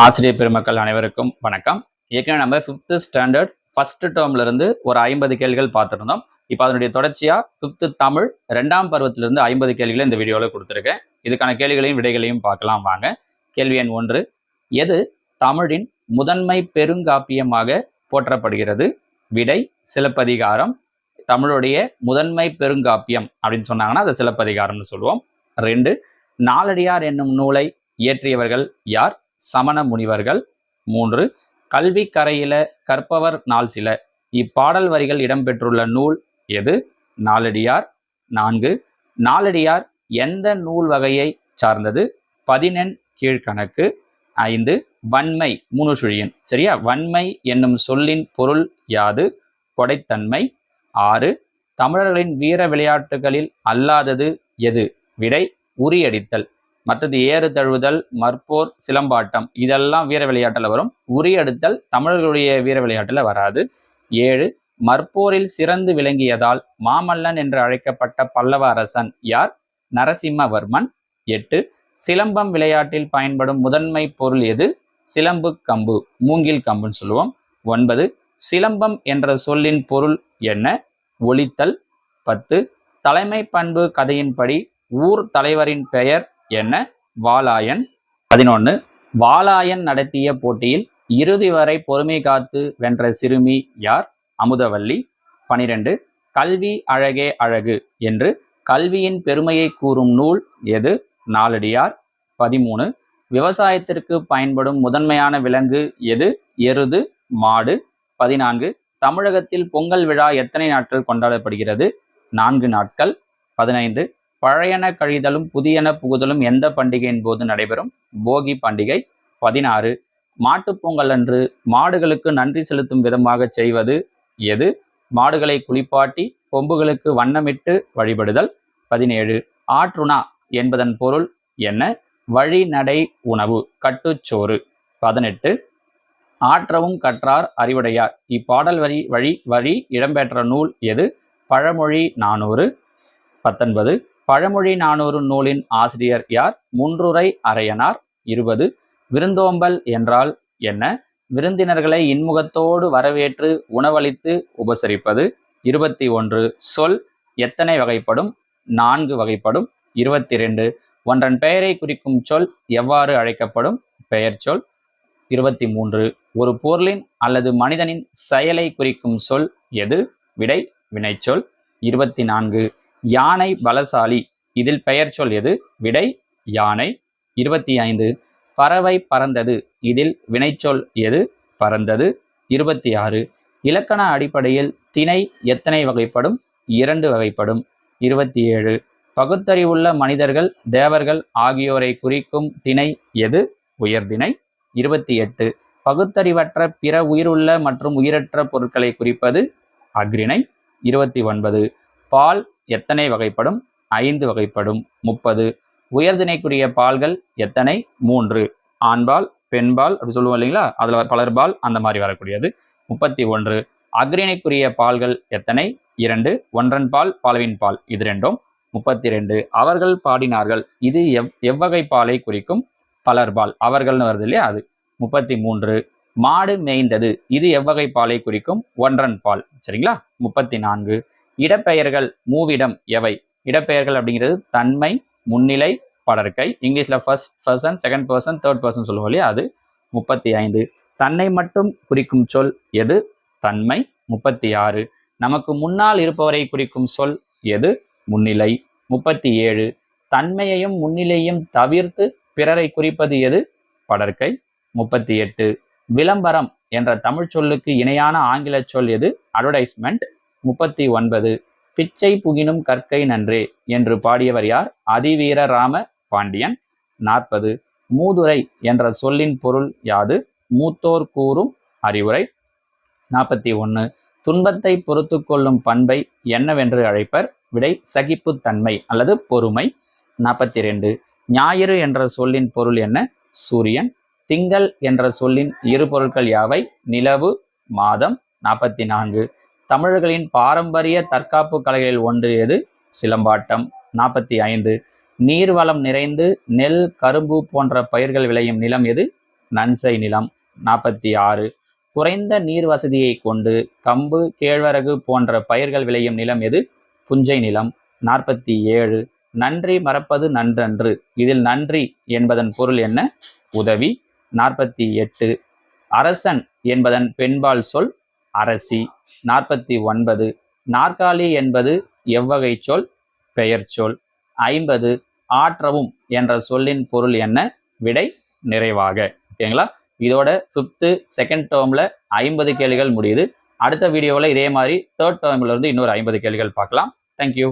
ஆசிரியர் பெருமக்கள் அனைவருக்கும் வணக்கம். ஏற்கனவே நம்ம 5th ஸ்டாண்டர்ட் ஃபர்ஸ்ட் டேர்ம்ல இருந்து ஒரு 50 கேள்விகள் பார்த்துருந்தோம். இப்போ அதனுடைய தொடர்ச்சியா 5th தமிழ் 2ஆம் பருவத்திலிருந்து 50 கேள்விகளை இந்த வீடியோவில் கொடுத்துருக்கேன். இதுக்கான கேள்விகளையும் விடைகளையும் பார்க்கலாம் வாங்க. கேள்வி எண் 1. எது தமிழின் முதன்மை பெருங்காப்பியமாக போற்றப்படுகிறது? விடை சிலப்பதிகாரம். தமிழுடைய முதன்மை பெருங்காப்பியம் அப்படின்னு சொன்னாங்கன்னா அது சிலப்பதிகாரம்னு சொல்லுவோம். 2. நாலடியார் என்னும் நூலை இயற்றியவர்கள் யார்? சமண முனிவர்கள். 3. கல்வி கரையில கற்பவர் நாள் சில. இப்பாடல் வரிகள் இடம்பெற்றுள்ள நூல் எது? நாலடியார். 4. நாலடியார் எந்த நூல் வகையை சார்ந்தது? பதினெண் கீழ்கணக்கு. 5. வன்மை 3 சுழியன். சரியா? வன்மை என்னும் சொல்லின் பொருள் யாது? கொடைத்தன்மை. 6. தமிழர்களின் வீர விளையாட்டுகளில் அல்லாதது எது? விடை உரியடித்தல். மற்றது ஏறு தழுவுதல், மற்போர், சிலம்பாட்டம் இதெல்லாம் வீர விளையாட்டில் வரும். உரியடித்தல் தமிழர்களுடைய வீர விளையாட்டில் வராது. 7. மற்போரில் சிறந்து விளங்கியதால் மாமல்லன் என்று அழைக்கப்பட்ட பல்லவ அரசன் யார்? நரசிம்மவர்மன். 8. சிலம்பம் விளையாட்டில் பயன்படும் முதன்மை பொருள் எது? சிலம்பு கம்பு, மூங்கில் கம்புன்னு சொல்லுவோம். 9. சிலம்பம் என்ற சொல்லின் பொருள் என்ன? ஒலித்தல். 10. தலைமை பண்பு கதையின்படி ஊர் தலைவரின் பெயர் என்ன? வாலாயன். 11. வாலாயன் நடத்திய போட்டியில் இறுதி வரை பொறுமை காத்து வென்ற சிறுமி யார்? அமுதவல்லி. 12. கல்வி அழகே அழகு என்று கல்வியின் பெருமையை கூறும் நூல் எது? நாலடியார். 13. விவசாயத்திற்கு பயன்படும் முதன்மையான விலங்கு எது? எருது, மாடு. 14. தமிழகத்தில் பொங்கல் விழா எத்தனை நாட்கள் கொண்டாடப்படுகிறது? 4 நாட்கள். 15. பழையன கழிதலும் புதியன புகுதலும் எந்த பண்டிகையின் போது நடைபெறும்? போகி பண்டிகை. 16. மாட்டுப்பொங்கல் அன்று மாடுகளுக்கு நன்றி செலுத்தும் விதமாக செய்வது எது? மாடுகளை குளிப்பாட்டி கொம்புகளுக்கு வண்ணமிட்டு வழிபடுதல். 17. ஆற்றுணா என்பதன் பொருள் என்ன? வழிநடை உணவு, கட்டுச்சோறு. 18. ஆற்றவும் கற்றார் அறிவுடையார். இப்பாடல் வழி இடம்பெற்ற நூல் எது? பழமொழி 400. 19. பழமொழி 400 நூலின் ஆசிரியர் யார்? முன்றுரை அரையனார். 20. விருந்தோம்பல் என்றால் என்ன? விருந்தினர்களை இன்முகத்தோடு வரவேற்று உணவளித்து உபசரிப்பது. 21. சொல் எத்தனை வகைப்படும்? 4 வகைப்படும். 22. ஒன்றன் பெயரை குறிக்கும் சொல் எவ்வாறு அழைக்கப்படும்? பெயர் சொல். 23. ஒரு பொருளின் அல்லது மனிதனின் செயலை குறிக்கும் சொல் எது? விடை வினைச்சொல். 24. யானை பலசாலி. இதில் பெயர் சொல் எது? விடை யானை. 25. பறவை பறந்தது. இதில் வினைச்சொல் எது? பறந்தது. 26. இலக்கண அடிப்படையில் திணை எத்தனை வகைப்படும்? 2 வகைப்படும். 27. பகுத்தறிவுள்ள மனிதர்கள், தேவர்கள் ஆகியோரை குறிக்கும் திணை எது? உயர்திணை. 28. பகுத்தறிவற்ற பிற உயிருள்ள மற்றும் உயிரற்ற பொருட்களை குறிப்பது அஃறிணை. 29. பால் எத்தனை வகைப்படும்? 5 வகைப்படும். 30. உயர்திணைக்குரிய பால்கள் எத்தனை? 3. ஆண்பால், பெண்பால் அப்படி சொல்லுவோம் இல்லைங்களா? அதுல பலர்பால் அந்த மாதிரி வரக்கூடியது. 31. அஃறிணைக்குரிய பால்கள் எத்தனை? 2. ஒன்றன் பால், பலவின் பால் இது 2. 32. அவர்கள் பாடினார்கள். இது எவ்வகை பாலை குறிக்கும்? பலர்பால், அவர்கள்னு வருது இல்லையா அது. 33. மாடு மேய்ந்தது. இது எவ்வகை பாலை குறிக்கும்? ஒன்றன் பால். சரிங்களா? 34. இடப்பெயர்கள் மூவிடம் எவை? இடப்பெயர்கள் அப்படிங்கிறது தன்மை, முன்னிலை, படர்க்கை. இங்கிலீஷ்ல first person, second person, third person சொல்லுவோம் இல்லையா அது. 35. தன்னை மட்டும் குறிக்கும் சொல் எது? தன்மை. 36. நமக்கு முன்னால் இருப்பவரை குறிக்கும் சொல் எது? முன்னிலை. 37. தன்மையையும் முன்னிலையும் தவிர்த்து பிறரை குறிப்பது எது? படர்க்கை. 38. விளம்பரம் என்ற தமிழ் சொல்லுக்கு இணையான ஆங்கில சொல் எது? அட்வர்டைஸ்மெண்ட். 39. பிச்சை புகினும் கற்கை நன்றே என்று பாடியவர் யார்? அதிவீர ராம பாண்டியன். 40. மூதுரை என்ற சொல்லின் பொருள் யாது? மூத்தோர் கூறும் அறிவுரை. 41. துன்பத்தை பொறுத்து கொள்ளும் பண்பை என்னவென்று அழைப்பர்? விடை சகிப்புத்தன்மை அல்லது பொறுமை. 42. ஞாயிறு என்ற சொல்லின் பொருள் என்ன? சூரியன். திங்கள் என்ற சொல்லின் இரு பொருட்கள் யாவை? நிலவு, மாதம். 44. தமிழர்களின் பாரம்பரிய தற்காப்பு கலைகளில் ஒன்று எது? சிலம்பாட்டம். 45. நீர்வளம் நிறைந்து நெல், கரும்பு போன்ற பயிர்கள் விளையும் நிலம் எது? நன்சை நிலம் 46. குறைந்த நீர் வசதியை கொண்டு கம்பு கேழ்வரகு போன்ற பயிர்கள் விளையும் நிலம் எது? புஞ்சை நிலம். 47. நன்றி மறப்பது நன்றன்று. இதில் நன்றி என்பதன் பொருள் என்ன? உதவி. 48. அரசன் என்பதன் பெண்பால் சொல் அரசி. 49. நாற்காலி என்பது எவ்வகை சொல்? பெயர் சொல். 50. ஆற்றவும் என்ற சொல்லின் பொருள் என்ன? விடை நிறைவாக. ஓகேங்களா? இதோட 5th செகண்ட் டேர்ம்ல 50 கேள்விகள் முடியுது. அடுத்த வீடியோவில் இதே மாதிரி தேர்ட் டேர்ம்ல இருந்து இன்னொரு 50 கேள்விகள் பார்க்கலாம். தேங்க்யூ.